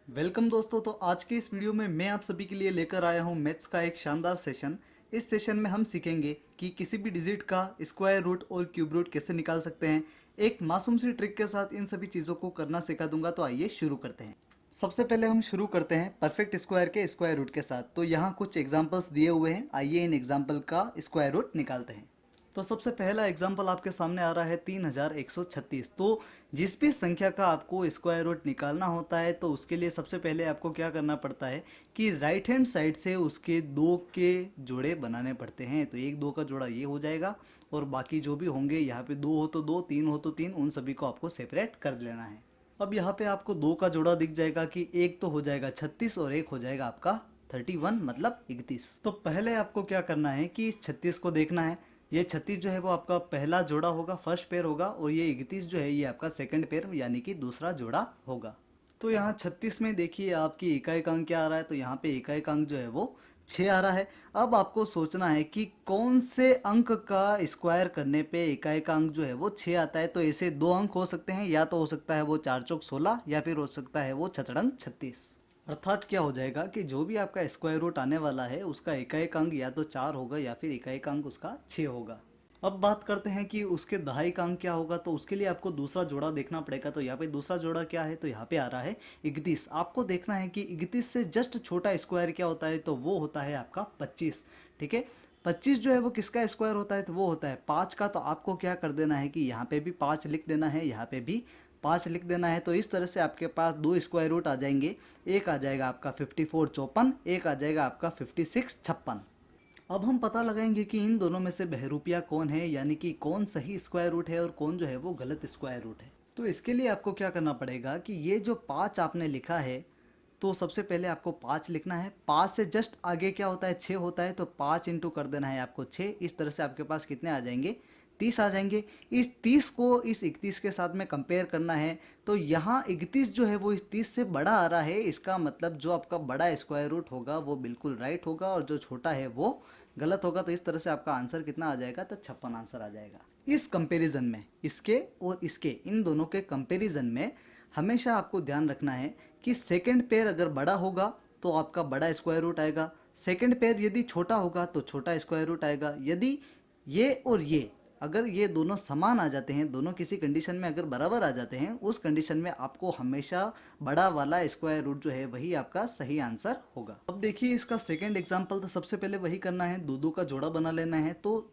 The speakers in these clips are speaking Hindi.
वेलकम दोस्तों। तो आज के इस वीडियो में मैं आप सभी के लिए लेकर आया हूं मैथ्स का एक शानदार सेशन। इस सेशन में हम सीखेंगे कि किसी भी डिजिट का स्क्वायर रूट और क्यूब रूट कैसे निकाल सकते हैं। एक मासूम सी ट्रिक के साथ इन सभी चीज़ों को करना सिखा दूंगा। तो आइए शुरू करते हैं। सबसे पहले हम शुरू करते हैं परफेक्ट स्क्वायर के स्क्वायर रूट के साथ। तो यहाँ कुछ एग्जाम्पल्स दिए हुए हैं, आइए इन एग्जाम्पल का स्क्वायर रूट निकालते हैं। तो सबसे पहला एग्जाम्पल आपके सामने आ रहा है 3136। तो जिस भी संख्या का आपको स्क्वायर रूट निकालना होता है तो उसके लिए सबसे पहले आपको क्या करना पड़ता है कि राइट हैंड साइड से उसके दो के जोड़े बनाने पड़ते हैं। तो एक दो का जोड़ा ये हो जाएगा और बाकी जो भी होंगे, यहाँ पे दो हो तो दो, तीन हो तो तीन, उन सभी को आपको सेपरेट कर लेना है। अब यहाँ पे आपको दो का जोड़ा दिख जाएगा कि एक तो हो जाएगा 36 और एक हो जाएगा आपका 31 मतलब 31। तो पहले आपको क्या करना है कि इस 36 को देखना है। ये 36 जो है वो आपका पहला जोड़ा होगा, फर्स्ट पेयर होगा, और ये 31 जो है ये आपका सेकंड पेयर यानी कि दूसरा जोड़ा होगा। तो यहाँ 36 में देखिए आपकी इकाई अंक क्या आ रहा है। तो यहाँ पे इकाई अंक जो है वो 6 आ रहा है। अब आपको सोचना है कि कौन से अंक का स्क्वायर करने पे इकाई का अंक जो है वो 6 आता है। तो ऐसे दो अंक हो सकते हैं, या तो हो सकता है वो 4 चौक 16 या फिर हो सकता है वो छछड़ंग 36। अर्थात क्या हो जाएगा कि जो भी आपका स्क्वायर रूट आने वाला है उसका इकाई अंक या तो 4 होगा या फिर इकाई अंक उसका 6 होगा। अब बात करते हैं कि उसके दहाई का अंक क्या होगा। तो उसके लिए आपको दूसरा जोड़ा देखना पड़ेगा। तो यहाँ पे दूसरा जोड़ा क्या है, तो यहाँ पे आ रहा है 31। आपको देखना है कि 31 से जस्ट छोटा स्क्वायर क्या होता है, तो वो होता है आपका 25। ठीक है, 25 जो है वो किसका स्क्वायर होता है, तो वो होता है 5 का। तो आपको क्या कर देना है कि यहाँ पे भी 5 लिख देना है, यहाँ पे भी 5 लिख देना है। तो इस तरह से आपके पास दो स्क्वायर रूट आ जाएंगे। एक आ जाएगा आपका 54 54, एक आ जाएगा आपका 56 56। अब हम पता लगाएंगे कि इन दोनों में से बहरूपिया कौन है, यानी कि कौन सही स्क्वायर रूट है और कौन जो है वो गलत स्क्वायर रूट है। तो इसके लिए आपको क्या करना पड़ेगा कि ये जो 5 आपने लिखा है, तो सबसे पहले आपको 5 लिखना है। 5 से जस्ट आगे क्या होता है, 6 होता है। तो 5 इंटू कर देना है आपको 6। इस तरह से आपके पास कितने आ जाएंगे, 30 आ जाएंगे। इस 30 को इस 31 के साथ में कंपेयर करना है। तो यहाँ 31 जो है वो इस 30 से बड़ा आ रहा है। इसका मतलब जो आपका बड़ा स्क्वायर रूट होगा वो बिल्कुल राइट होगा और जो छोटा है वो गलत होगा। तो इस तरह से आपका आंसर कितना आ जाएगा, तो 56 आंसर आ जाएगा। इस कंपैरिजन में, इसके और इसके, इन दोनों के कंपैरिजन में हमेशा आपको ध्यान रखना है कि सेकंड पेयर अगर बड़ा होगा तो आपका बड़ा स्क्वायर रूट आएगा। सेकंड पेयर यदि छोटा होगा तो छोटा स्क्वायर रूट आएगा। यदि ये और ये अगर ये दोनों समान आ जाते हैं, दोनों किसी कंडीशन में अगर बराबर आ जाते हैं, उस कंडीशन में आपको हमेशा बड़ा वाला स्क्वायर रूट जो है वही आपका सही आंसर होगा। अब देखिए इसका सेकंड एग्जांपल। तो सबसे पहले वही करना है, दो दो का जोड़ा बना लेना है। तो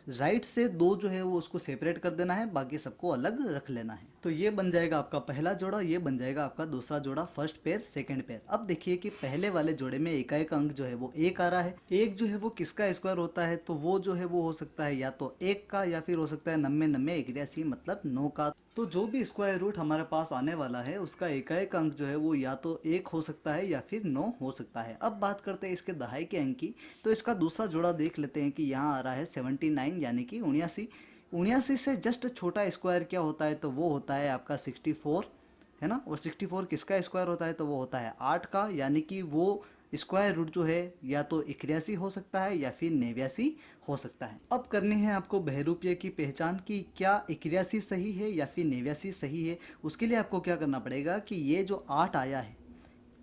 राइट से दो जो है वो उसको सेपरेट कर देना है, बाकी सबको अलग रख लेना है। तो ये बन जाएगा आपका पहला जोड़ा, ये बन जाएगा आपका दूसरा जोड़ा, फर्स्ट पेयर सेकंड पेयर। अब देखिए कि पहले वाले जोड़े में इकाई का अंक जो है वो एक आ रहा है। एक जो है वो किसका स्क्वायर होता है, तो वो जो है वो हो सकता है या तो एक का या फिर हो सकता है 90 90 81 मतलब 9 का। तो जो भी स्क्वायर रूट हमारे पास आने वाला है उसका इकाई का अंक जो है वो या तो एक हो सकता है या फिर 9 हो सकता है। अब बात करते हैं इसके दहाई के अंक की। तो इसका दूसरा जोड़ा देख लेते हैं कि यहाँ आ रहा है 79 यानी कि 79। 79 से जस्ट छोटा स्क्वायर क्या होता है, तो वो होता है आपका 64, है ना। और 64 किसका स्क्वायर होता है, तो वो होता है 8 का। यानी कि वो स्क्वायर रूट जो है या तो 81 हो सकता है या फिर 89 हो सकता है। अब करनी है आपको बहरूपिये की पहचान कि क्या 81 सही है या फिर 89 सही है। उसके लिए आपको क्या करना पड़ेगा कि ये जो 8 आया है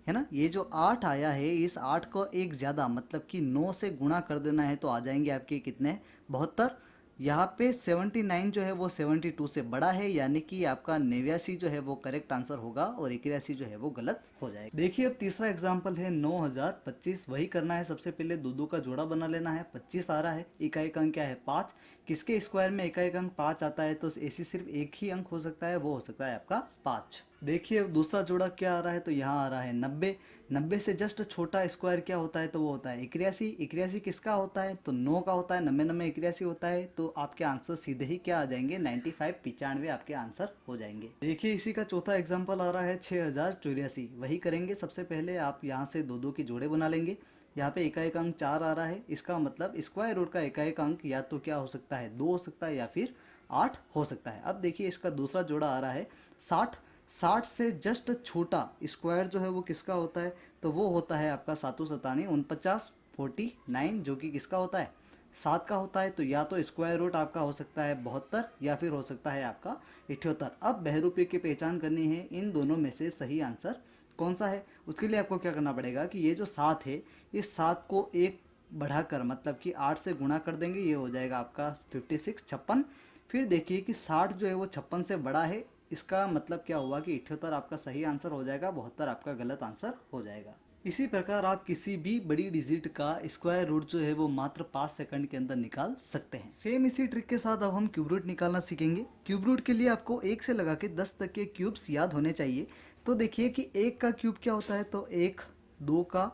ना, ये जो 8 आया है, इस 8 को एक ज़्यादा मतलब कि 9 से गुणा कर देना है। तो आ जाएंगे आपके कितने, 72। यहाँ पे 79 जो है वो 72 से बड़ा है, यानी कि आपका 89 जो है वो करेक्ट आंसर होगा और 81 जो है वो गलत हो जाएगा। देखिए अब तीसरा एग्जाम्पल है 9025। वही करना है, सबसे पहले दो दो का जोड़ा बना लेना है। 25 आ रहा है, इकाई का अंक क्या है 5। किसके स्क्वायर में इकाई का अंक 5 आता है, तो ऐसी सिर्फ एक ही अंक हो सकता है, वो हो सकता है आपका 5। देखिए अब दूसरा जोड़ा क्या आ रहा है, तो यहाँ आ रहा है 90। 90 से जस्ट छोटा स्क्वायर क्या होता है, तो वो होता है 81। 81 किसका होता है, तो 9 का होता है। 90 90 81 होता है। तो आपके आंसर सीधे ही क्या आ जाएंगे, 95 95 आपके आंसर हो जाएंगे। देखिए इसी का चौथा एग्जाम्पल आ रहा है 6084। वही करेंगे, सबसे पहले आप यहाँ से दो दो के जोड़े बना लेंगे। यहाँ पे इकाई का अंक 4 आ रहा है। इसका मतलब स्क्वायर रूट का इकाई का अंक या तो क्या हो सकता है, 2 हो सकता है या फिर 8 हो सकता है। अब देखिए इसका दूसरा जोड़ा आ रहा है 60। 60 से जस्ट छोटा स्क्वायर जो है वो किसका होता है, तो वो होता है आपका 7 सतानी 49 49, जो कि किसका होता है, 7 का होता है। तो या तो स्क्वायर रूट आपका हो सकता है 72 या फिर हो सकता है आपका 78। अब बहरूपये की पहचान करनी है, इन दोनों में से सही आंसर कौन सा है? उसके लिए आपको क्या करना पड़ेगा कि ये जो 7 है, इस 7 को एक बढ़ाकर मतलब कि 8 से गुणा कर देंगे, ये हो जाएगा आपका 56 56। फिर देखिए कि 60 जो है वो 56 से बड़ा है, इसका मतलब क्या हुआ कि 78 आपका सही आंसर हो जाएगा, 72 आपका गलत आंसर हो जाएगा। इसी प्रकार आप किसी भी बड़ी डिजिट का स्क्वायर रूट जो है वो मात्र 5 सेकंड के अंदर निकाल सकते हैं। सेम इसी ट्रिक के साथ अब हम क्यूब रूट निकालना सीखेंगे। क्यूब रूट के लिए आपको 1 से लगा के 10 तक के क्यूब्स याद होने चाहिए। तो देखिए कि 1 का क्यूब क्या होता है, तो 1, 2 का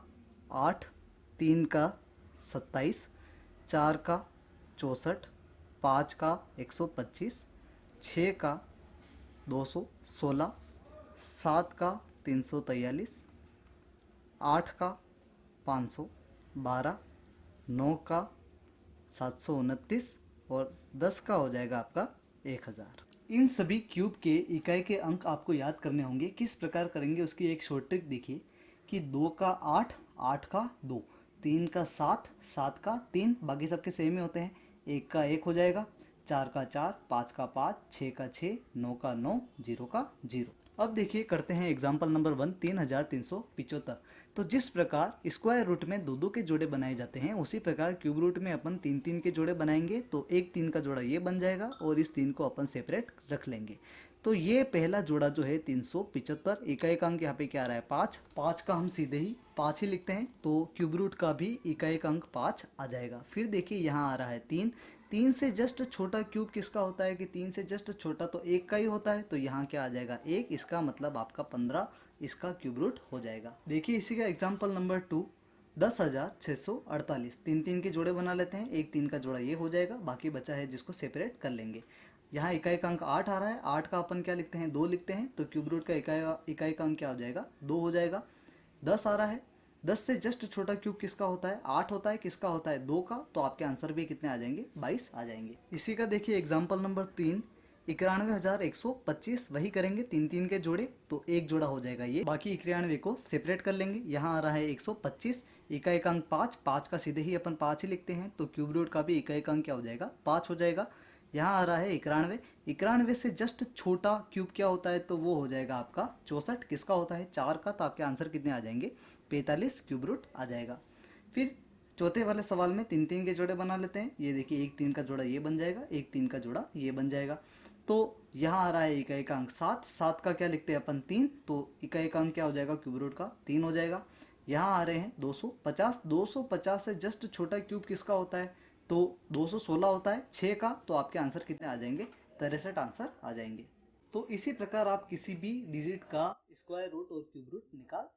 8, 3 का 27, 4 का 64, 5 का 125, 6 का 216, 7 का 343, 8 का 500, 12, 9 का 729 और 10 का हो जाएगा आपका 1000। इन सभी क्यूब के इकाई के अंक आपको याद करने होंगे। किस प्रकार करेंगे उसकी एक शॉर्ट ट्रिक देखिए कि 2 का 8, 8 का 2, 3 का 7, 7 का 3, बाकी सबके सेम ही होते हैं। 1 का 1 हो जाएगा, 4 का 4, 5 का 5, 6 का 6, 9 का 9, 0 का 0। अब देखिए करते हैं एग्जाम्पल नंबर 1, 3375। तो जिस प्रकार स्क्वायर रूट में दो दो के जोड़े बनाए जाते हैं, उसी प्रकार क्यूब रूट में अपन 3 3 के जोड़े बनाएंगे। तो एक 3 का जोड़ा ये बन जाएगा और इस 3 को अपन सेपरेट रख लेंगे। तो ये पहला जोड़ा जो है 375, इकाई का अंक यहाँ पे क्या आ रहा है 5, 5 का हम सीधे ही 5 ही लिखते हैं, तो क्यूब रूट का भी इकाई का अंक 5 आ जाएगा। फिर देखिए यहाँ आ रहा है 3, 3 से जस्ट छोटा क्यूब किसका होता है कि 3 से जस्ट छोटा तो 1 का ही होता है, तो यहाँ क्या आ जाएगा 1, इसका मतलब आपका 15 इसका क्यूब रूट हो जाएगा। देखिए इसी का एग्जाम्पल नंबर 2, 10,648। 3 3 के जोड़े बना लेते हैं, एक 3 का जोड़ा ये हो जाएगा, बाकी बचा है जिसको सेपरेट कर लेंगे। यहाँ इकाई का अंक 8 आ रहा है, 8 का अपन क्या लिखते हैं 2 लिखते हैं, तो क्यूब रूट का इकाई का अंक क्या हो जाएगा 2 हो जाएगा। 10 आ रहा है, 10 से जस्ट छोटा क्यूब किसका होता है 8 होता है, किसका होता है 2 का, तो आपके आंसर भी कितने आ जाएंगे 22 आ जाएंगे। इसी का देखिए एग्जाम्पल नंबर 3, 91,125। वही करेंगे 3 3 के जोड़े, तो एक जोड़ा हो जाएगा ये, बाकी 91 को सेपरेट कर लेंगे। यहाँ आ रहा है 125, इकाई का अंक 5, 5 का सीधे ही अपन 5 ही लिखते हैं, तो क्यूब रूट का भी इकाई का अंक क्या हो जाएगा 5 हो जाएगा। यहाँ आ रहा है 91, 91 से जस्ट छोटा क्यूब क्या होता है, तो वो हो जाएगा आपका 64, किसका होता है 4 का, तो आपके आंसर कितने आ जाएंगे 45 क्यूब रूट आ जाएगा। फिर चौथे वाले सवाल में 3 3 के जोड़े बना लेते हैं। ये देखिए एक 3 का जोड़ा ये बन जाएगा, एक 3 का जोड़ा ये बन जाएगा। तो यहाँ आ रहा है इकाई का अंक 7, 7 का क्या लिखते हैं अपन 3, तो इकाई का अंक क्या हो जाएगा क्यूब रूट का 3 हो जाएगा। यहाँ आ रहे हैं 250, 250 से जस्ट छोटा क्यूब किसका होता है, तो 216 होता है 6 का, तो आपके आंसर कितने आ जाएंगे 63 आंसर आ जाएंगे। तो इसी प्रकार आप किसी भी डिजिट का स्क्वायर रूट और क्यूब रूट निकाल